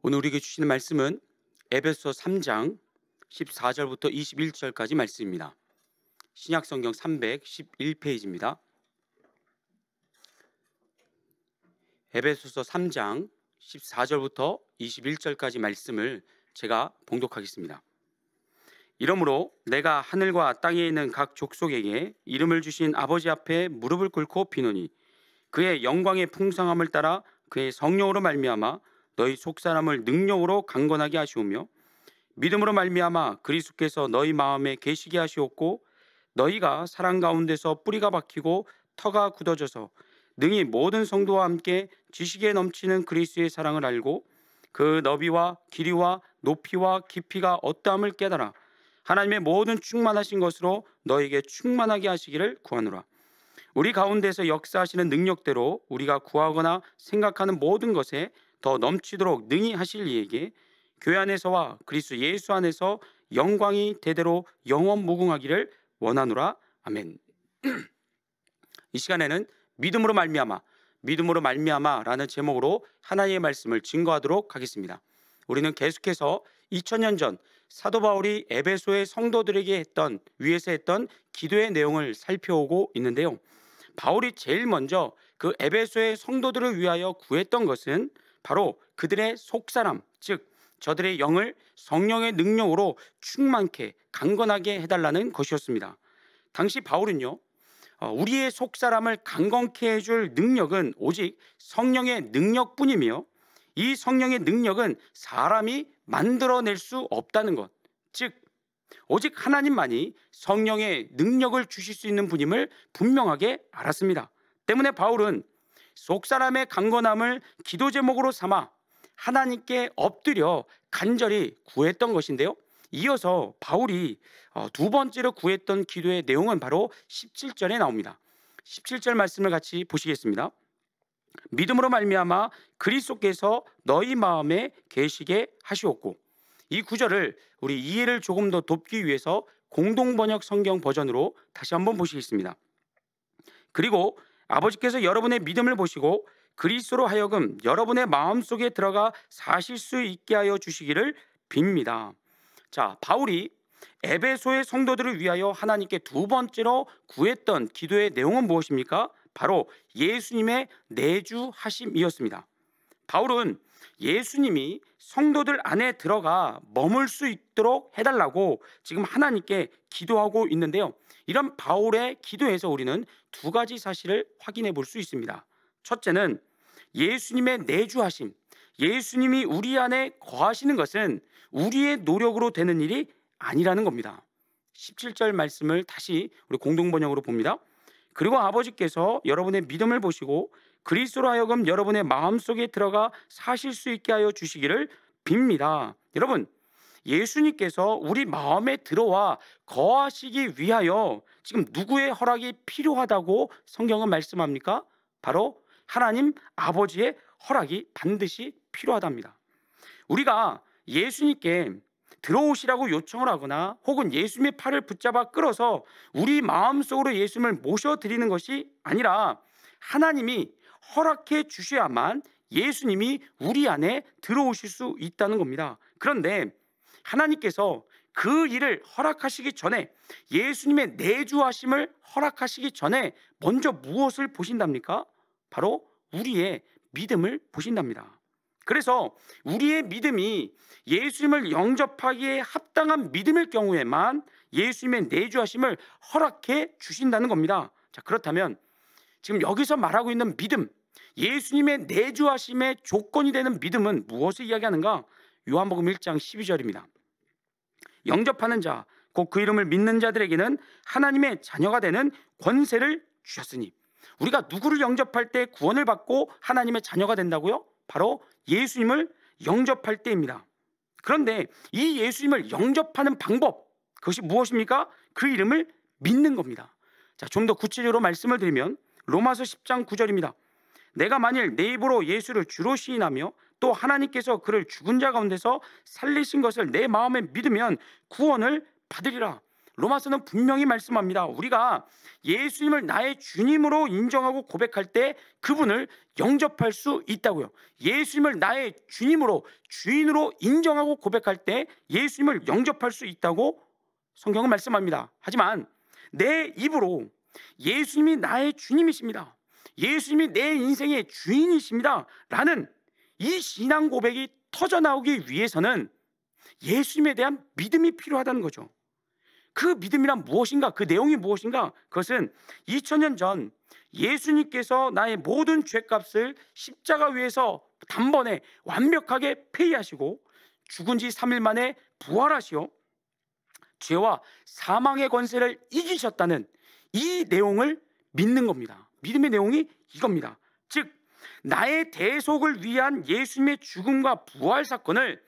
오늘 우리에게 주시는 말씀은 에베소 3장 14절부터 21절까지 말씀입니다. 신약성경 311페이지입니다. 에베소서 3장 14절부터 21절까지 말씀을 제가 봉독하겠습니다. 이러므로 내가 하늘과 땅에 있는 각 족속에게 이름을 주신 아버지 앞에 무릎을 꿇고 비노니 그의 영광의 풍성함을 따라 그의 성령으로 말미암아 너희 속사람을 능력으로 강건하게 하시오며 믿음으로 말미암아 그리스도께서 너희 마음에 계시게 하시옵고 너희가 사랑 가운데서 뿌리가 박히고 터가 굳어져서 능히 모든 성도와 함께 지식에 넘치는 그리스도의 사랑을 알고 그 너비와 길이와 높이와 깊이가 어떠함을 깨달아 하나님의 모든 충만하신 것으로 너에게 충만하게 하시기를 구하노라. 우리 가운데서 역사하시는 능력대로 우리가 구하거나 생각하는 모든 것에 더 넘치도록 능히 하실 이에게 교회 안에서와 그리스도 예수 안에서 영광이 대대로 영원 무궁하기를 원하노라. 아멘. 이 시간에는 믿음으로 말미암아라는 제목으로 하나님의 말씀을 증거하도록 하겠습니다. 우리는 계속해서 2000년 전 사도 바울이 에베소의 성도들에게 위에서 했던 기도의 내용을 살펴오고 있는데요. 바울이 제일 먼저 그 에베소의 성도들을 위하여 구했던 것은 바로 그들의 속사람, 즉 저들의 영을 성령의 능력으로 충만케 강건하게 해달라는 것이었습니다. 당시 바울은요, 우리의 속사람을 강건케 해줄 능력은 오직 성령의 능력뿐이며 이 성령의 능력은 사람이 만들어낼 수 없다는 것, 즉 오직 하나님만이 성령의 능력을 주실 수 있는 분임을 분명하게 알았습니다. 때문에 바울은 속사람의 강건함을 기도 제목으로 삼아 하나님께 엎드려 간절히 구했던 것인데요. 이어서 바울이 두 번째로 구했던 기도의 내용은 바로 17절에 나옵니다. 17절 말씀을 같이 보시겠습니다. 믿음으로 말미암아 그리스도께서 너희 마음에 계시게 하시옵고, 이 구절을 우리 이해를 조금 더 돕기 위해서 공동번역 성경 버전으로 다시 한번 보시겠습니다. 그리고 아버지께서 여러분의 믿음을 보시고 그리스도로 하여금 여러분의 마음속에 들어가 사실 수 있게 하여 주시기를 빕니다. 자, 바울이 에베소의 성도들을 위하여 하나님께 두 번째로 구했던 기도의 내용은 무엇입니까? 바로 예수님의 내주하심이었습니다. 바울은 예수님이 성도들 안에 들어가 머물 수 있도록 해달라고 지금 하나님께 기도하고 있는데요. 이런 바울의 기도에서 우리는 두 가지 사실을 확인해 볼 수 있습니다. 첫째는 예수님의 내주하심, 예수님이 우리 안에 거하시는 것은 우리의 노력으로 되는 일이 아니라는 겁니다. 17절 말씀을 다시 우리 공동번역으로 봅니다. 그리고 아버지께서 여러분의 믿음을 보시고 그리스도로 하여금 여러분의 마음속에 들어가 사실 수 있게 하여 주시기를 빕니다. 여러분, 예수님께서 우리 마음에 들어와 거하시기 위하여 지금 누구의 허락이 필요하다고 성경은 말씀합니까? 바로 하나님 아버지의 허락이 반드시 필요하답니다. 우리가 예수님께 들어오시라고 요청을 하거나 혹은 예수님의 팔을 붙잡아 끌어서 우리 마음속으로 예수님을 모셔드리는 것이 아니라 하나님이 허락해 주셔야만 예수님이 우리 안에 들어오실 수 있다는 겁니다. 그런데 하나님께서 그 일을 허락하시기 전에, 예수님의 내주하심을 허락하시기 전에 먼저 무엇을 보신답니까? 바로 우리의 믿음을 보신답니다. 그래서 우리의 믿음이 예수님을 영접하기에 합당한 믿음일 경우에만 예수님의 내주하심을 허락해 주신다는 겁니다. 자, 그렇다면 지금 여기서 말하고 있는 믿음, 예수님의 내주하심의 조건이 되는 믿음은 무엇을 이야기하는가? 요한복음 1장 12절입니다. 영접하는 자, 곧 그 이름을 믿는 자들에게는 하나님의 자녀가 되는 권세를 주셨으니, 우리가 누구를 영접할 때 구원을 받고 하나님의 자녀가 된다고요? 바로 예수님을 영접할 때입니다. 그런데 이 예수님을 영접하는 방법, 그것이 무엇입니까? 그 이름을 믿는 겁니다. 자, 좀 더 구체적으로 말씀을 드리면 로마서 10장 9절입니다. 내가 만일 내 입으로 예수를 주로 시인하며 또 하나님께서 그를 죽은 자 가운데서 살리신 것을 내 마음에 믿으면 구원을 받으리라. 로마서는 분명히 말씀합니다. 우리가 예수님을 나의 주님으로 인정하고 고백할 때 그분을 영접할 수 있다고요. 예수님을 나의 주님으로, 주인으로 인정하고 고백할 때 예수님을 영접할 수 있다고 성경은 말씀합니다. 하지만 내 입으로 예수님이 나의 주님이십니다, 예수님이 내 인생의 주인이십니다 라는 이 신앙 고백이 터져나오기 위해서는 예수님에 대한 믿음이 필요하다는 거죠. 그 믿음이란 무엇인가? 그 내용이 무엇인가? 그것은 2000년 전 예수님께서 나의 모든 죄값을 십자가 위에서 단번에 완벽하게 폐의하시고 죽은 지 3일 만에 부활하시어 죄와 사망의 권세를 이기셨다는 이 내용을 믿는 겁니다. 믿음의 내용이 이겁니다. 즉 나의 대속을 위한 예수님의 죽음과 부활 사건을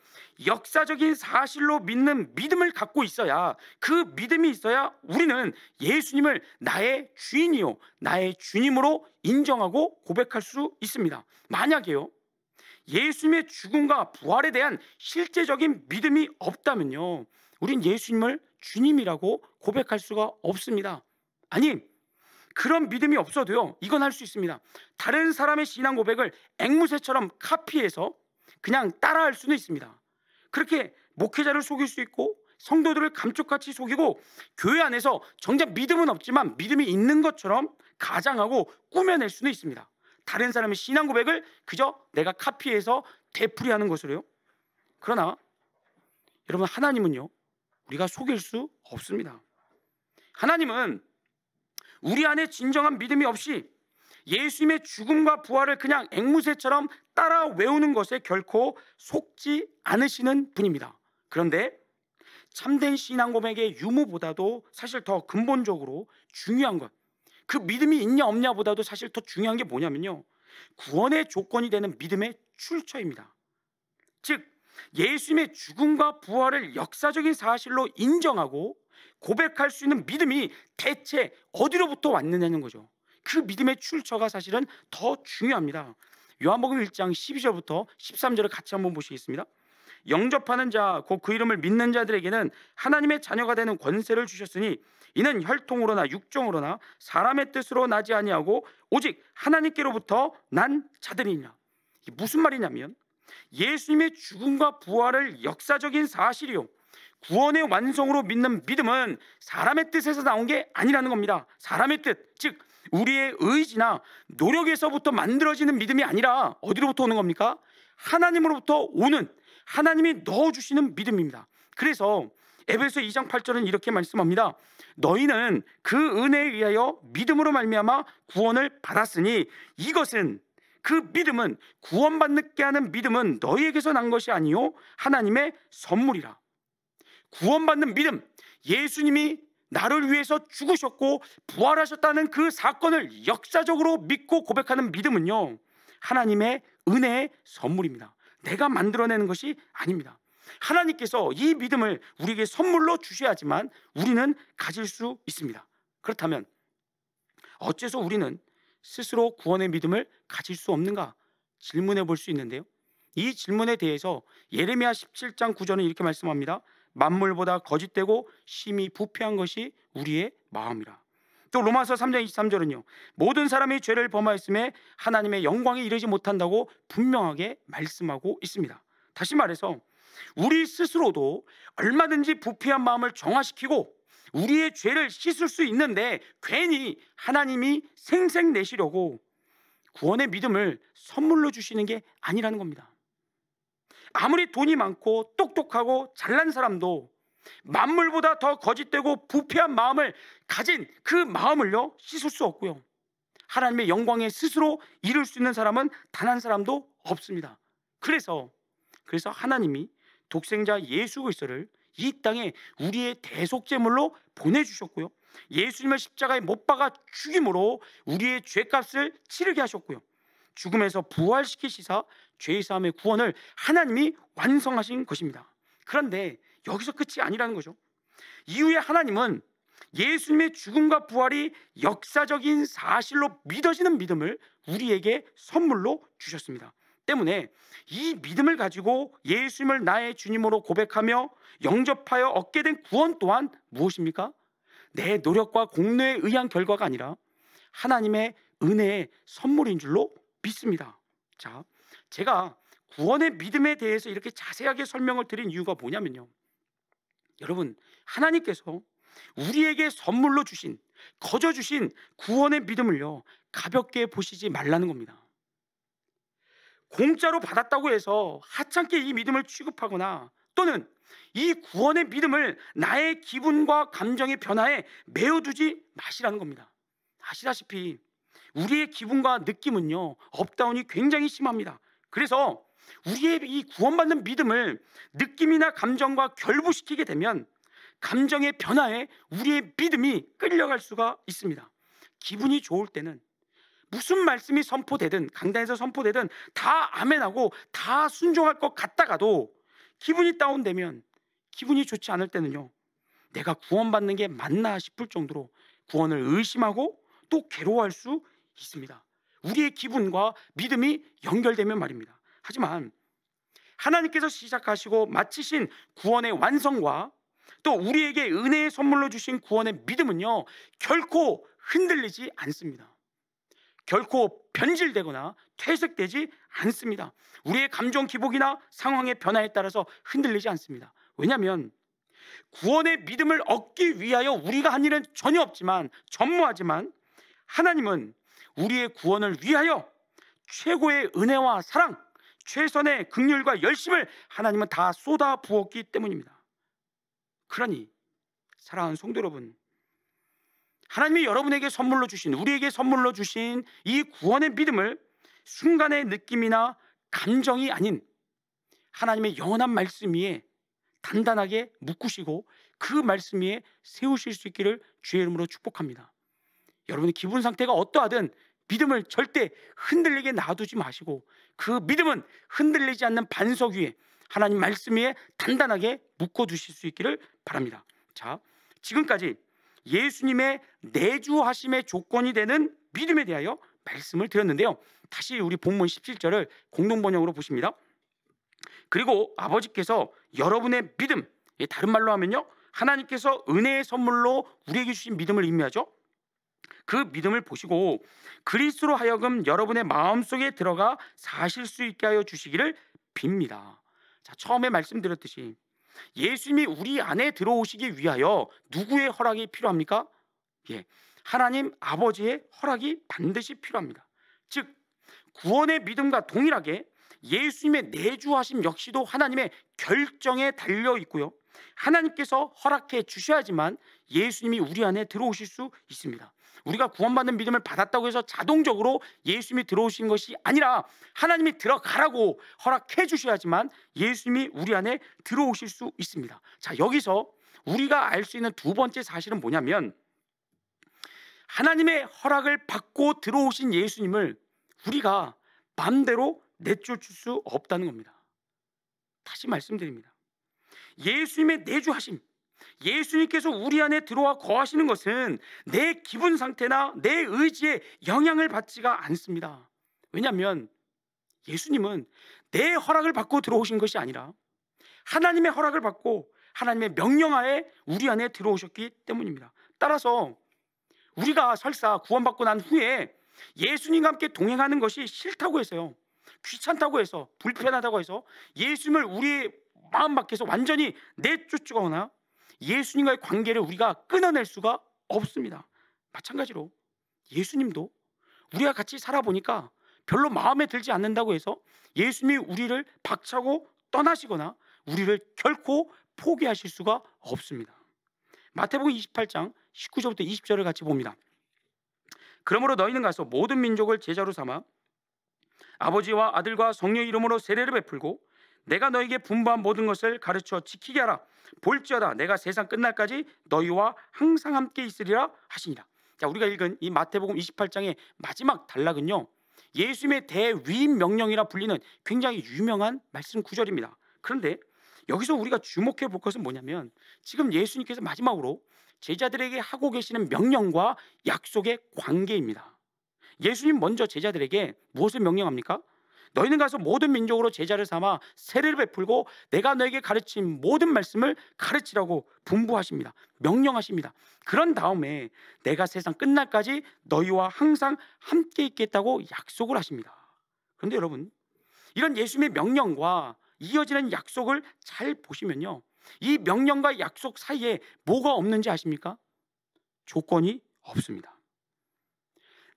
역사적인 사실로 믿는 믿음을 갖고 있어야, 그 믿음이 있어야 우리는 예수님을 나의 주인이요 나의 주님으로 인정하고 고백할 수 있습니다. 만약에요 예수님의 죽음과 부활에 대한 실제적인 믿음이 없다면요 우린 예수님을 주님이라고 고백할 수가 없습니다. 아니, 그런 믿음이 없어도요 이건 할 수 있습니다. 다른 사람의 신앙 고백을 앵무새처럼 카피해서 그냥 따라할 수는 있습니다. 그렇게 목회자를 속일 수 있고 성도들을 감쪽같이 속이고 교회 안에서 정작 믿음은 없지만 믿음이 있는 것처럼 가장하고 꾸며낼 수는 있습니다. 다른 사람의 신앙 고백을 그저 내가 카피해서 되풀이하는 것으로요. 그러나 여러분, 하나님은요 우리가 속일 수 없습니다. 하나님은 우리 안에 진정한 믿음이 없이 예수님의 죽음과 부활을 그냥 앵무새처럼 따라 외우는 것에 결코 속지 않으시는 분입니다. 그런데 참된 신앙 고백의 유무보다도 사실 더 근본적으로 중요한 것, 그 믿음이 있냐 없냐 보다도 사실 더 중요한 게 뭐냐면요 구원의 조건이 되는 믿음의 출처입니다. 즉 예수님의 죽음과 부활을 역사적인 사실로 인정하고 고백할 수 있는 믿음이 대체 어디로부터 왔느냐는 거죠. 그 믿음의 출처가 사실은 더 중요합니다. 요한복음 1장 12절부터 13절을 같이 한번 보시겠습니다. 영접하는 자, 곧 그 이름을 믿는 자들에게는 하나님의 자녀가 되는 권세를 주셨으니 이는 혈통으로나 육정으로나 사람의 뜻으로 나지 아니하고 오직 하나님께로부터 난 자들이냐. 이게 무슨 말이냐면 예수님의 죽음과 부활을 역사적인 사실이요 구원의 완성으로 믿는 믿음은 사람의 뜻에서 나온 게 아니라는 겁니다. 사람의 뜻, 즉 우리의 의지나 노력에서부터 만들어지는 믿음이 아니라 어디로부터 오는 겁니까? 하나님으로부터 오는, 하나님이 넣어주시는 믿음입니다. 그래서 에베소 2장 8절은 이렇게 말씀합니다. 너희는 그 은혜에 의하여 믿음으로 말미암아 구원을 받았으니 이것은, 그 믿음은, 구원받게 하는 믿음은 너희에게서 난 것이 아니요 하나님의 선물이라. 구원받는 믿음, 예수님이 나를 위해서 죽으셨고 부활하셨다는 그 사건을 역사적으로 믿고 고백하는 믿음은요 하나님의 은혜의 선물입니다. 내가 만들어내는 것이 아닙니다. 하나님께서 이 믿음을 우리에게 선물로 주셔야지만 우리는 가질 수 있습니다. 그렇다면 어째서 우리는 스스로 구원의 믿음을 가질 수 없는가 질문해 볼 수 있는데요, 이 질문에 대해서 예레미야 17장 9절은 이렇게 말씀합니다. 만물보다 거짓되고 심히 부패한 것이 우리의 마음이라. 또 로마서 3장 23절은요 모든 사람이 죄를 범하였음에 하나님의 영광에 이르지 못한다고 분명하게 말씀하고 있습니다. 다시 말해서 우리 스스로도 얼마든지 부패한 마음을 정화시키고 우리의 죄를 씻을 수 있는데 괜히 하나님이 생색내시려고 구원의 믿음을 선물로 주시는 게 아니라는 겁니다. 아무리 돈이 많고 똑똑하고 잘난 사람도 만물보다 더 거짓되고 부패한 마음을 가진 그 마음을요 씻을 수 없고요 하나님의 영광에 스스로 이룰 수 있는 사람은 단 한 사람도 없습니다. 그래서 하나님이 독생자 예수 그리스도를 이 땅에 우리의 대속제물로 보내주셨고요 예수님을 십자가에 못 박아 죽임으로 우리의 죄값을 치르게 하셨고요 죽음에서 부활시키시사 죄사함의 구원을 하나님이 완성하신 것입니다. 그런데 여기서 끝이 아니라는 거죠. 이후에 하나님은 예수님의 죽음과 부활이 역사적인 사실로 믿어지는 믿음을 우리에게 선물로 주셨습니다. 때문에 이 믿음을 가지고 예수님을 나의 주님으로 고백하며 영접하여 얻게 된 구원 또한 무엇입니까? 내 노력과 공로에 의한 결과가 아니라 하나님의 은혜의 선물인 줄로 믿습니다. 자, 제가 구원의 믿음에 대해서 이렇게 자세하게 설명을 드린 이유가 뭐냐면요, 여러분, 하나님께서 우리에게 선물로 주신, 거저 주신 구원의 믿음을요, 가볍게 보시지 말라는 겁니다. 공짜로 받았다고 해서 하찮게 이 믿음을 취급하거나 또는 이 구원의 믿음을 나의 기분과 감정의 변화에 메어두지 마시라는 겁니다. 아시다시피 우리의 기분과 느낌은요, 업다운이 굉장히 심합니다. 그래서 우리의 이 구원받는 믿음을 느낌이나 감정과 결부시키게 되면 감정의 변화에 우리의 믿음이 끌려갈 수가 있습니다. 기분이 좋을 때는 무슨 말씀이 선포되든, 강단에서 선포되든 다 아멘하고 다 순종할 것 같다가도 기분이 다운되면, 기분이 좋지 않을 때는요, 내가 구원받는 게 맞나 싶을 정도로 구원을 의심하고 또 괴로워할 수 있습니다. 우리의 기분과 믿음이 연결되면 말입니다. 하지만 하나님께서 시작하시고 마치신 구원의 완성과 또 우리에게 은혜의 선물로 주신 구원의 믿음은요, 결코 흔들리지 않습니다. 결코 변질되거나 퇴색되지 않습니다. 우리의 감정 기복이나 상황의 변화에 따라서 흔들리지 않습니다. 왜냐하면 구원의 믿음을 얻기 위하여 우리가 한 일은 전혀 없지만, 전무하지만 하나님은 우리의 구원을 위하여 최고의 은혜와 사랑, 최선의 긍휼과 열심을 하나님은 다 쏟아 부었기 때문입니다. 그러니 사랑하는 성도 여러분, 하나님이 여러분에게 선물로 주신, 우리에게 선물로 주신 이 구원의 믿음을 순간의 느낌이나 감정이 아닌 하나님의 영원한 말씀 위에 단단하게 묶으시고 그 말씀 위에 세우실 수 있기를 주의 이름으로 축복합니다. 여러분의 기분 상태가 어떠하든 믿음을 절대 흔들리게 놔두지 마시고 그 믿음은 흔들리지 않는 반석 위에, 하나님 말씀 위에 단단하게 묶어두실 수 있기를 바랍니다. 자, 지금까지 예수님의 내주하심의 조건이 되는 믿음에 대하여 말씀을 드렸는데요, 다시 우리 본문 17절을 공동번역으로 보십니다. 그리고 아버지께서 여러분의 믿음, 다른 말로 하면요, 하나님께서 은혜의 선물로 우리에게 주신 믿음을 의미하죠. 그 믿음을 보시고 그리스도로 하여금 여러분의 마음속에 들어가 사실 수 있게 하여 주시기를 빕니다. 자, 처음에 말씀드렸듯이 예수님이 우리 안에 들어오시기 위하여 누구의 허락이 필요합니까? 하나님 아버지의 허락이 반드시 필요합니다. 즉 구원의 믿음과 동일하게 예수님의 내주하심 역시도 하나님의 결정에 달려 있고요, 하나님께서 허락해 주셔야지만 예수님이 우리 안에 들어오실 수 있습니다. 우리가 구원받는 믿음을 받았다고 해서 자동적으로 예수님이 들어오신 것이 아니라 하나님이 들어가라고 허락해 주셔야지만 예수님이 우리 안에 들어오실 수 있습니다. 자, 여기서 우리가 알 수 있는 두 번째 사실은 뭐냐면, 하나님의 허락을 받고 들어오신 예수님을 우리가 마음대로 내쫓을 수 없다는 겁니다. 다시 말씀드립니다. 예수님의 내주하심, 예수님께서 우리 안에 들어와 거하시는 것은 내 기분 상태나 내 의지에 영향을 받지가 않습니다. 왜냐하면 예수님은 내 허락을 받고 들어오신 것이 아니라 하나님의 허락을 받고 하나님의 명령하에 우리 안에 들어오셨기 때문입니다. 따라서 우리가 설사 구원받고 난 후에 예수님과 함께 동행하는 것이 싫다고 해서요, 귀찮다고 해서, 불편하다고 해서 예수님을 우리의 마음 밖에서 완전히 내쫓거나 예수님과의 관계를 우리가 끊어낼 수가 없습니다. 마찬가지로 예수님도 우리가 같이 살아보니까 별로 마음에 들지 않는다고 해서 예수님이 우리를 박차고 떠나시거나 우리를 결코 포기하실 수가 없습니다. 마태복음 28장 19절부터 20절을 같이 봅니다. 그러므로 너희는 가서 모든 민족을 제자로 삼아 아버지와 아들과 성령의 이름으로 세례를 베풀고 내가 너에게 분부한 모든 것을 가르쳐 지키게 하라. 볼지어다 내가 세상 끝날까지 너희와 항상 함께 있으리라 하시니라. 자, 우리가 읽은 이 마태복음 28장의 마지막 단락은요, 예수님의 대위임 명령이라 불리는 굉장히 유명한 말씀 구절입니다. 그런데 여기서 우리가 주목해 볼 것은 뭐냐면, 지금 예수님께서 마지막으로 제자들에게 하고 계시는 명령과 약속의 관계입니다. 예수님 먼저 제자들에게 무엇을 명령합니까? 너희는 가서 모든 민족으로 제자를 삼아 세례를 베풀고 내가 너에게 가르친 모든 말씀을 가르치라고 분부하십니다. 명령하십니다. 그런 다음에 내가 세상 끝날까지 너희와 항상 함께 있겠다고 약속을 하십니다. 그런데 여러분, 이런 예수님의 명령과 이어지는 약속을 잘 보시면요, 이 명령과 약속 사이에 뭐가 없는지 아십니까? 조건이 없습니다.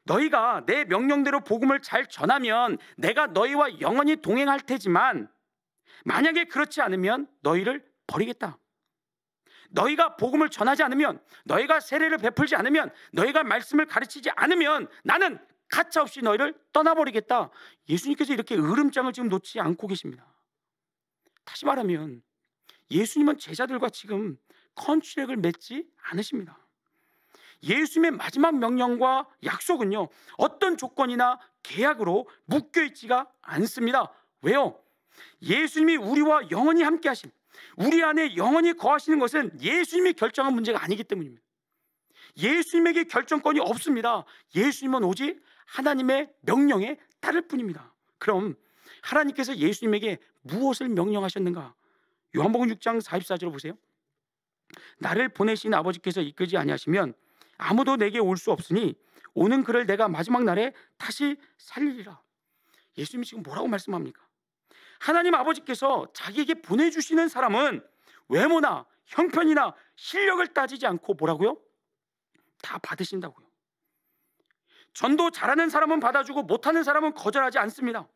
너희가 내 명령대로 복음을 잘 전하면 내가 너희와 영원히 동행할 테지만 만약에 그렇지 않으면 너희를 버리겠다. 너희가 복음을 전하지 않으면, 너희가 세례를 베풀지 않으면, 너희가 말씀을 가르치지 않으면 나는 가차없이 너희를 떠나버리겠다. 예수님께서 이렇게 으름장을 지금 놓지 않고 계십니다. 다시 말하면 예수님은 제자들과 지금 컨트랙을 맺지 않으십니다. 예수님의 마지막 명령과 약속은요, 어떤 조건이나 계약으로 묶여있지가 않습니다. 왜요? 예수님이 우리와 영원히 함께 하심, 우리 안에 영원히 거하시는 것은 예수님이 결정한 문제가 아니기 때문입니다. 예수님에게 결정권이 없습니다. 예수님은 오직 하나님의 명령에 따를 뿐입니다. 그럼 하나님께서 예수님에게 무엇을 명령하셨는가? 요한복음 6장 44절을 보세요. 나를 보내신 아버지께서 이끄지 아니하시면 아무도 내게 올 수 없으니 오는 그를 내가 마지막 날에 다시 살리리라. 예수님이 지금 뭐라고 말씀합니까? 하나님 아버지께서 자기에게 보내주시는 사람은 외모나 형편이나 실력을 따지지 않고 뭐라고요? 다 받으신다고요. 전도 잘하는 사람은 받아주고 못하는 사람은 거절하지 않습니다.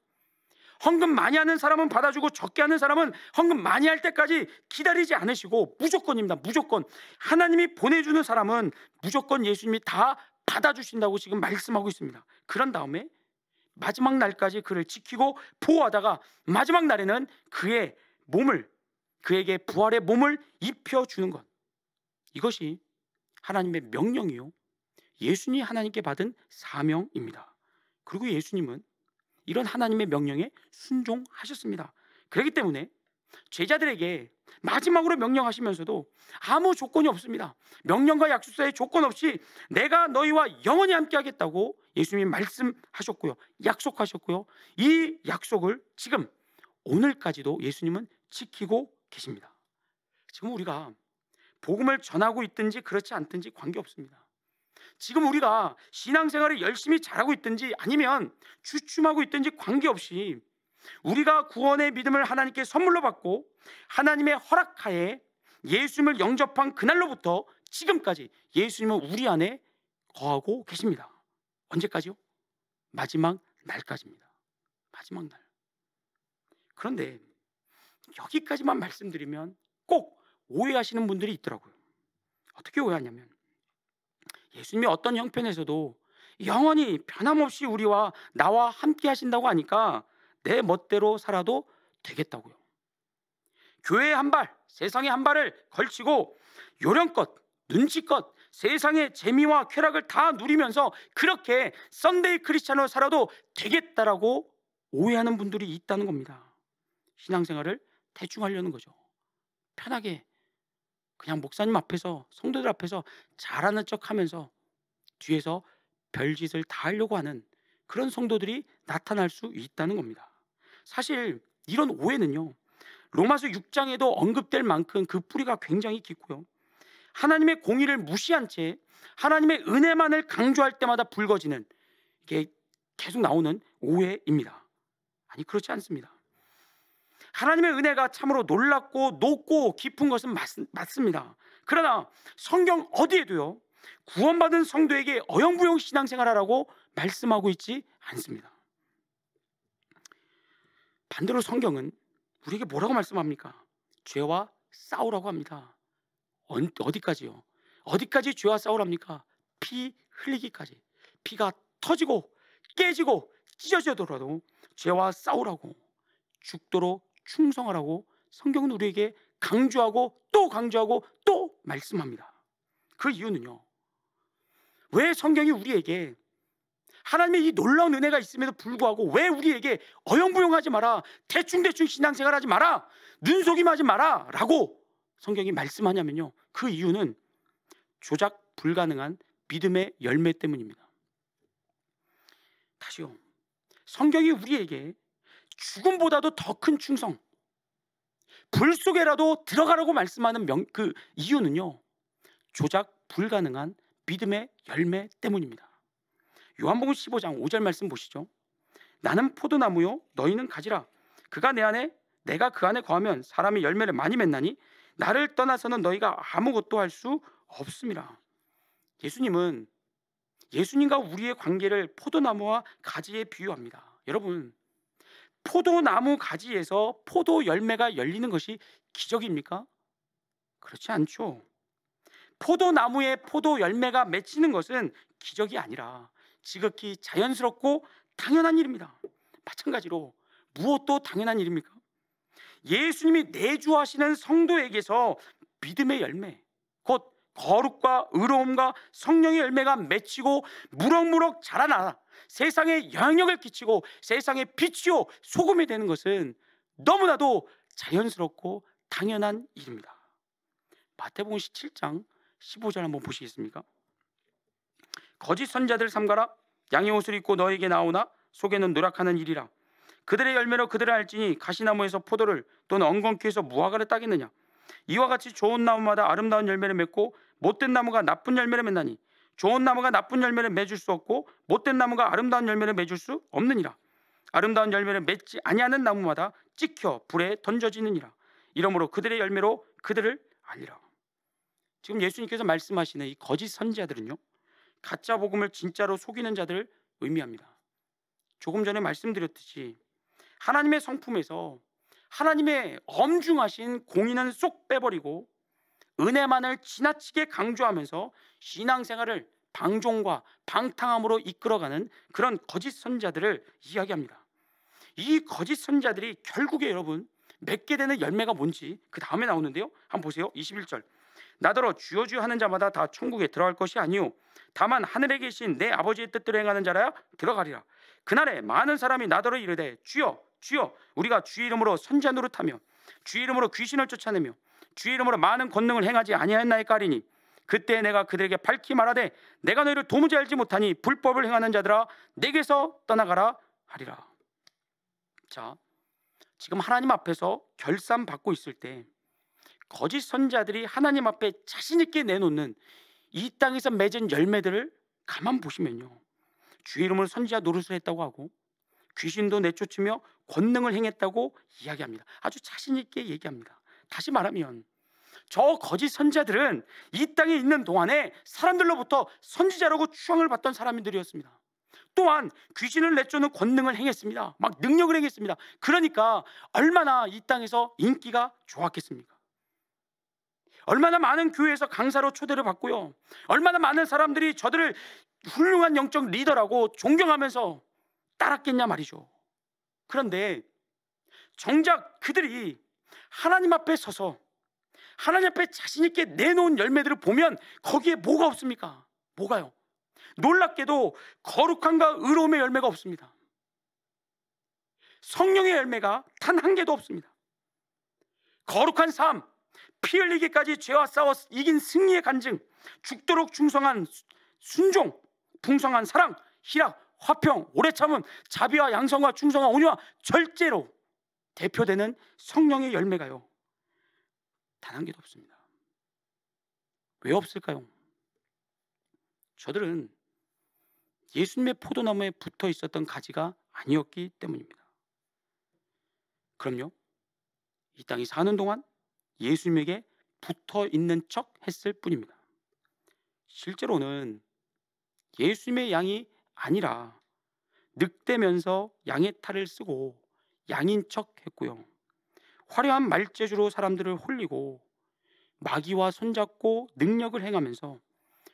헌금 많이 하는 사람은 받아주고 적게 하는 사람은 헌금 많이 할 때까지 기다리지 않으시고 무조건입니다. 무조건. 하나님이 보내주는 사람은 무조건 예수님이 다 받아주신다고 지금 말씀하고 있습니다. 그런 다음에 마지막 날까지 그를 지키고 보호하다가 마지막 날에는 그의 몸을, 그에게 부활의 몸을 입혀주는 것, 이것이 하나님의 명령이요, 예수님이 하나님께 받은 사명입니다. 그리고 예수님은 이런 하나님의 명령에 순종하셨습니다. 그렇기 때문에 제자들에게 마지막으로 명령하시면서도 아무 조건이 없습니다. 명령과 약속 사이에 조건 없이 내가 너희와 영원히 함께 하겠다고 예수님이 말씀하셨고요, 약속하셨고요, 이 약속을 지금 오늘까지도 예수님은 지키고 계십니다. 지금 우리가 복음을 전하고 있든지 그렇지 않든지 관계없습니다. 지금 우리가 신앙생활을 열심히 잘하고 있든지 아니면 주춤하고 있든지 관계없이 우리가 구원의 믿음을 하나님께 선물로 받고 하나님의 허락하에 예수님을 영접한 그날로부터 지금까지 예수님은 우리 안에 거하고 계십니다. 언제까지요? 마지막 날까지입니다. 마지막 날. 그런데 여기까지만 말씀드리면 꼭 오해하시는 분들이 있더라고요. 어떻게 오해하냐면, 예수님이 어떤 형편에서도 영원히 변함없이 나와 함께 하신다고 하니까 내 멋대로 살아도 되겠다고요. 교회에 한 발, 세상에 한 발을 걸치고 요령껏, 눈치껏 세상의 재미와 쾌락을 다 누리면서 그렇게 썬데이 크리스찬으로 살아도 되겠다라고 오해하는 분들이 있다는 겁니다. 신앙생활을 대충 하려는 거죠. 편하게 그냥 목사님 앞에서, 성도들 앞에서 잘하는 척 하면서 뒤에서 별짓을 다 하려고 하는 그런 성도들이 나타날 수 있다는 겁니다. 사실 이런 오해는요, 로마서 6장에도 언급될 만큼 그 뿌리가 굉장히 깊고요, 하나님의 공의를 무시한 채 하나님의 은혜만을 강조할 때마다 불거지는, 이게 계속 나오는 오해입니다. 아니, 그렇지 않습니다. 하나님의 은혜가 참으로 놀랍고 높고 깊은 것은 맞습니다. 그러나 성경 어디에도요, 구원받은 성도에게 어영부영 신앙생활하라고 말씀하고 있지 않습니다. 반대로 성경은 우리에게 뭐라고 말씀합니까? 죄와 싸우라고 합니다. 어디까지요? 어디까지 죄와 싸우랍니까? 피 흘리기까지. 피가 터지고 깨지고 찢어지더라도 죄와 싸우라고, 죽도록 충성하라고 성경은 우리에게 강조하고 또 강조하고 또 말씀합니다. 그 이유는요, 왜 성경이 우리에게 하나님의 이 놀라운 은혜가 있음에도 불구하고 왜 우리에게 어영부영하지 마라, 대충대충 신앙생활하지 마라, 눈속임하지 마라 라고 성경이 말씀하냐면요, 그 이유는 조작 불가능한 믿음의 열매 때문입니다. 다시요, 성경이 우리에게 죽음보다도 더 큰 충성, 불 속에라도 들어가라고 말씀하는 그 이유는요, 조작 불가능한 믿음의 열매 때문입니다. 요한복음 15장 5절 말씀 보시죠. 나는 포도나무요 너희는 가지라. 그가 내 안에 내가 그 안에 거하면 사람이 열매를 많이 맺나니 나를 떠나서는 너희가 아무것도 할 수 없습니다. 예수님과 우리의 관계를 포도나무와 가지에 비유합니다. 여러분, 포도나무 가지에서 포도 열매가 열리는 것이 기적입니까? 그렇지 않죠. 포도나무에 포도 열매가 맺히는 것은 기적이 아니라 지극히 자연스럽고 당연한 일입니다. 마찬가지로 무엇도 당연한 일입니까? 예수님이 내주하시는 성도에게서 믿음의 열매, 곧 거룩과 의로움과 성령의 열매가 맺히고 무럭무럭 자라나 세상에 영향력을 끼치고 세상의 빛이요 소금이 되는 것은 너무나도 자연스럽고 당연한 일입니다. 마태복음 17장 15절 한번 보시겠습니까? 거짓 선자들 삼가라. 양의 옷을 입고 너에게 나오나 속에는 누락하는 일이라. 그들의 열매로 그들을 알지니 가시나무에서 포도를 또는 엉겅퀴에서 무화과를 따겠느냐. 이와 같이 좋은 나무마다 아름다운 열매를 맺고 못된 나무가 나쁜 열매를 맺나니 좋은 나무가 나쁜 열매를 맺을 수 없고 못된 나무가 아름다운 열매를 맺을 수 없느니라. 아름다운 열매를 맺지 아니하는 나무마다 찍혀 불에 던져지느니라. 이러므로 그들의 열매로 그들을 알리라. 지금 예수님께서 말씀하시는 이 거짓 선지자들은요, 가짜 복음을 진짜로 속이는 자들을 의미합니다. 조금 전에 말씀드렸듯이 하나님의 성품에서 하나님의 엄중하신 공의는 쏙 빼버리고 은혜만을 지나치게 강조하면서 신앙생활을 방종과 방탕함으로 이끌어가는 그런 거짓 선자들을 이야기합니다. 이 거짓 선자들이 결국에 여러분 맺게 되는 열매가 뭔지 그 다음에 나오는데요, 한번 보세요. 21절. 나더러 주여 주여 하는 자마다 다 천국에 들어갈 것이 아니요 다만 하늘에 계신 내 아버지의 뜻대로 행하는 자라야 들어가리라. 그날에 많은 사람이 나더러 이르되 주여 주여 우리가 주의 이름으로 선지자 노릇하며 주의 이름으로 귀신을 쫓아내며 주의 이름으로 많은 권능을 행하지 아니하였나이까 하리니 그때 내가 그들에게 밝히 말하되 내가 너희를 도무지 알지 못하니 불법을 행하는 자들아 내게서 떠나가라 하리라. 자, 지금 하나님 앞에서 결산 받고 있을 때 거짓 선자들이 하나님 앞에 자신 있게 내놓는 이 땅에서 맺은 열매들을 가만 보시면요, 주의 이름으로 선지자 노릇을 했다고 하고 귀신도 내쫓으며 권능을 행했다고 이야기합니다. 아주 자신 있게 얘기합니다. 다시 말하면 저 거짓 선지자들은 이 땅에 있는 동안에 사람들로부터 선지자라고 추앙을 받던 사람들이었습니다. 또한 귀신을 내쫓는 권능을 행했습니다. 막 능력을 행했습니다. 그러니까 얼마나 이 땅에서 인기가 좋았겠습니까? 얼마나 많은 교회에서 강사로 초대를 받고요, 얼마나 많은 사람들이 저들을 훌륭한 영적 리더라고 존경하면서 따랐겠냐 말이죠. 그런데 정작 그들이 하나님 앞에 서서 하나님 앞에 자신 있게 내놓은 열매들을 보면 거기에 뭐가 없습니까? 뭐가요? 놀랍게도 거룩함과 의로움의 열매가 없습니다. 성령의 열매가 단 한 개도 없습니다. 거룩한 삶, 피 흘리기까지 죄와 싸워 이긴 승리의 간증, 죽도록 충성한 순종, 풍성한 사랑, 희락, 화평, 오래 참음, 자비와 양성과 충성과 온유와 절제로 대표되는 성령의 열매가요, 단 한 개도 없습니다. 왜 없을까요? 저들은 예수님의 포도나무에 붙어 있었던 가지가 아니었기 때문입니다. 그럼요, 이 땅에 사는 동안 예수님에게 붙어 있는 척 했을 뿐입니다. 실제로는 예수님의 양이 아니라 늑대면서 양의 탈을 쓰고 양인 척 했고요, 화려한 말재주로 사람들을 홀리고 마귀와 손잡고 능력을 행하면서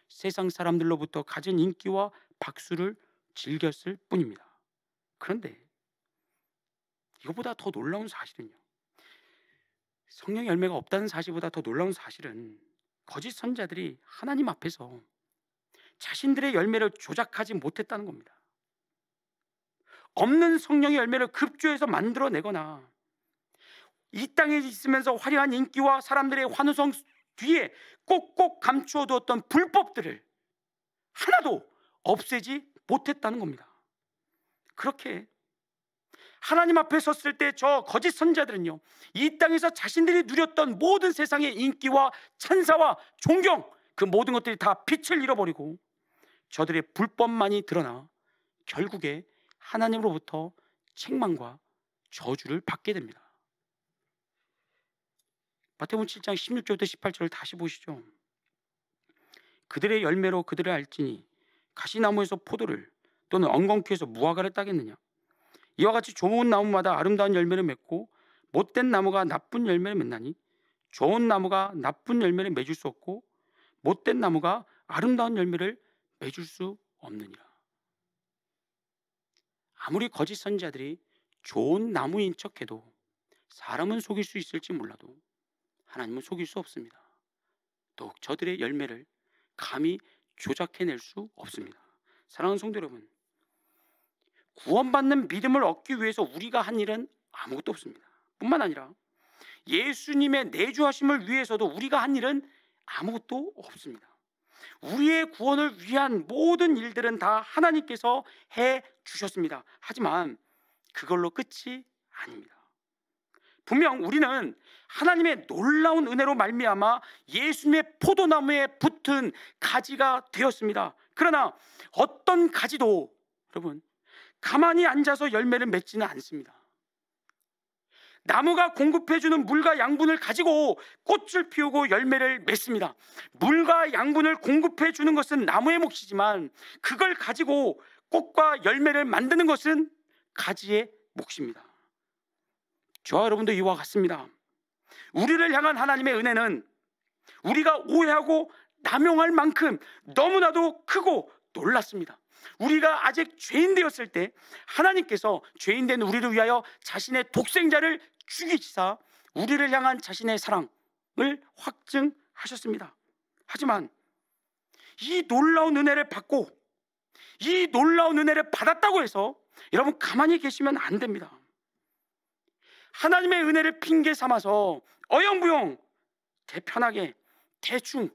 세상 사람들로부터 가진 인기와 박수를 즐겼을 뿐입니다. 그런데 이거보다 더 놀라운 사실은요, 성령의 열매가 없다는 사실보다 더 놀라운 사실은 거짓 선자들이 하나님 앞에서 자신들의 열매를 조작하지 못했다는 겁니다. 없는 성령의 열매를 급조해서 만들어내거나 이 땅에 있으면서 화려한 인기와 사람들의 환호성 뒤에 꼭꼭 감추어 두었던 불법들을 하나도 없애지 못했다는 겁니다. 그렇게 하나님 앞에 섰을 때 저 거짓 선지자들은요, 이 땅에서 자신들이 누렸던 모든 세상의 인기와 찬사와 존경, 그 모든 것들이 다 빛을 잃어버리고 저들의 불법만이 드러나 결국에 하나님으로부터 책망과 저주를 받게 됩니다. 마태복음 7장 16절부터 18절을 다시 보시죠. 그들의 열매로 그들을 알지니 가시나무에서 포도를 또는 엉겅퀴에서 무화과를 따겠느냐. 이와 같이 좋은 나무마다 아름다운 열매를 맺고 못된 나무가 나쁜 열매를 맺나니 좋은 나무가 나쁜 열매를 맺을 수 없고 못된 나무가 아름다운 열매를 맺을 수 없느니라. 아무리 거짓 선지자들이 좋은 나무인 척해도 사람은 속일 수 있을지 몰라도 하나님은 속일 수 없습니다. 더욱 저들의 열매를 감히 조작해낼 수 없습니다. 사랑하는 성도 여러분, 구원받는 믿음을 얻기 위해서 우리가 한 일은 아무것도 없습니다. 뿐만 아니라 예수님의 내주하심을 위해서도 우리가 한 일은 아무것도 없습니다. 우리의 구원을 위한 모든 일들은 다 하나님께서 해 주셨습니다. 하지만 그걸로 끝이 아닙니다. 분명 우리는 하나님의 놀라운 은혜로 말미암아 예수님의 포도나무에 붙은 가지가 되었습니다. 그러나 어떤 가지도 여러분 가만히 앉아서 열매를 맺지는 않습니다. 나무가 공급해주는 물과 양분을 가지고 꽃을 피우고 열매를 맺습니다. 물과 양분을 공급해주는 것은 나무의 몫이지만 그걸 가지고 꽃과 열매를 만드는 것은 가지의 몫입니다. 저와 여러분도 이와 같습니다. 우리를 향한 하나님의 은혜는 우리가 오해하고 남용할 만큼 너무나도 크고 놀랐습니다. 우리가 아직 죄인 되었을 때 하나님께서 죄인 된 우리를 위하여 자신의 독생자를 죽이시사 우리를 향한 자신의 사랑을 확증하셨습니다. 하지만 이 놀라운 은혜를 받고 이 놀라운 은혜를 받았다고 해서 여러분 가만히 계시면 안 됩니다. 하나님의 은혜를 핑계 삼아서 어영부영 편하게 대충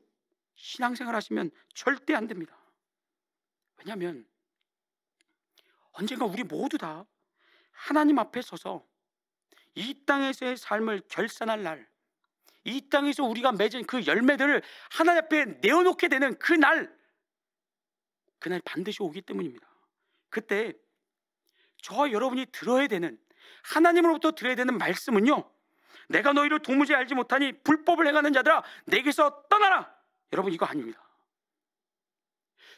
신앙생활 하시면 절대 안 됩니다. 왜냐하면 언젠가 우리 모두 다 하나님 앞에 서서 이 땅에서의 삶을 결산할 날, 이 땅에서 우리가 맺은 그 열매들을 하나님 앞에 내어놓게 되는 그날 반드시 오기 때문입니다. 그때 저와 여러분이 들어야 되는, 하나님으로부터 들어야 되는 말씀은요, 내가 너희를 도무지 알지 못하니 불법을 행하는 자들아 내게서 떠나라. 여러분 이거 아닙니다.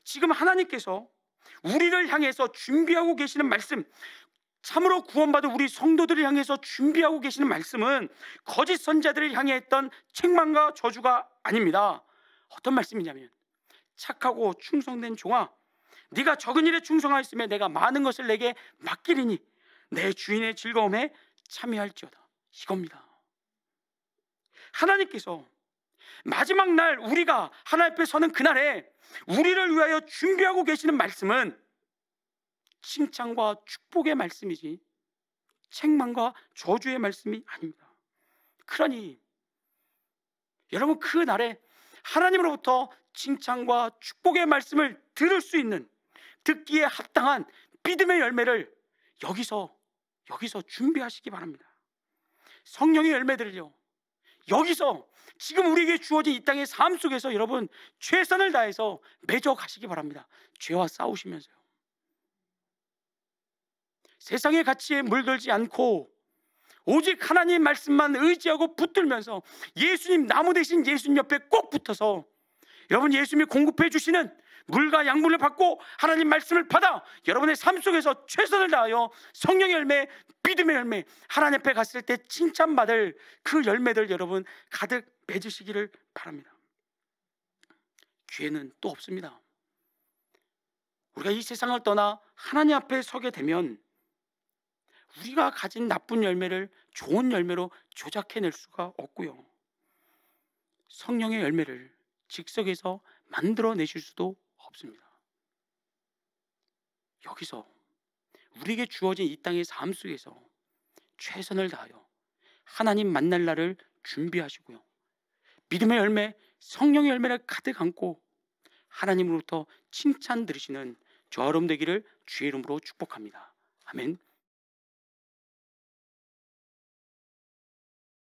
지금 하나님께서 우리를 향해서 준비하고 계시는 말씀, 참으로 구원받은 우리 성도들을 향해서 준비하고 계시는 말씀은 거짓 선지자들을 향해 했던 책망과 저주가 아닙니다. 어떤 말씀이냐면, 착하고 충성된 종아, 네가 적은 일에 충성하였으면 내가 많은 것을 내게 맡기리니 내 주인의 즐거움에 참여할지어다. 이겁니다. 하나님께서 마지막 날 우리가 하나님 앞에 서는 그날에 우리를 위하여 준비하고 계시는 말씀은 칭찬과 축복의 말씀이지 책망과 저주의 말씀이 아닙니다. 그러니 여러분 그 날에 하나님으로부터 칭찬과 축복의 말씀을 들을 수 있는, 듣기에 합당한 믿음의 열매를 여기서 준비하시기 바랍니다. 성령의 열매들을요, 여기서 지금 우리에게 주어진 이 땅의 삶 속에서 여러분 최선을 다해서 맺어 가시기 바랍니다. 죄와 싸우시면서요. 세상의 가치에 물들지 않고 오직 하나님 말씀만 의지하고 붙들면서 예수님, 나무 대신 예수님 옆에 꼭 붙어서 여러분 예수님이 공급해 주시는 물과 양분을 받고 하나님 말씀을 받아 여러분의 삶 속에서 최선을 다하여 성령의 열매, 믿음의 열매, 하나님 앞에 갔을 때 칭찬받을 그 열매들 여러분 가득 맺으시기를 바랍니다. 기회는 또 없습니다. 우리가 이 세상을 떠나 하나님 앞에 서게 되면 우리가 가진 나쁜 열매를 좋은 열매로 조작해낼 수가 없고요, 성령의 열매를 즉석에서 만들어내실 수도 없습니다. 여기서 우리에게 주어진 이 땅의 삶 속에서 최선을 다하여 하나님 만날 날을 준비하시고요, 믿음의 열매, 성령의 열매를 가득 안고 하나님으로부터 칭찬 들으시는 저와 여러분 되기를 주의 이름으로 축복합니다. 아멘.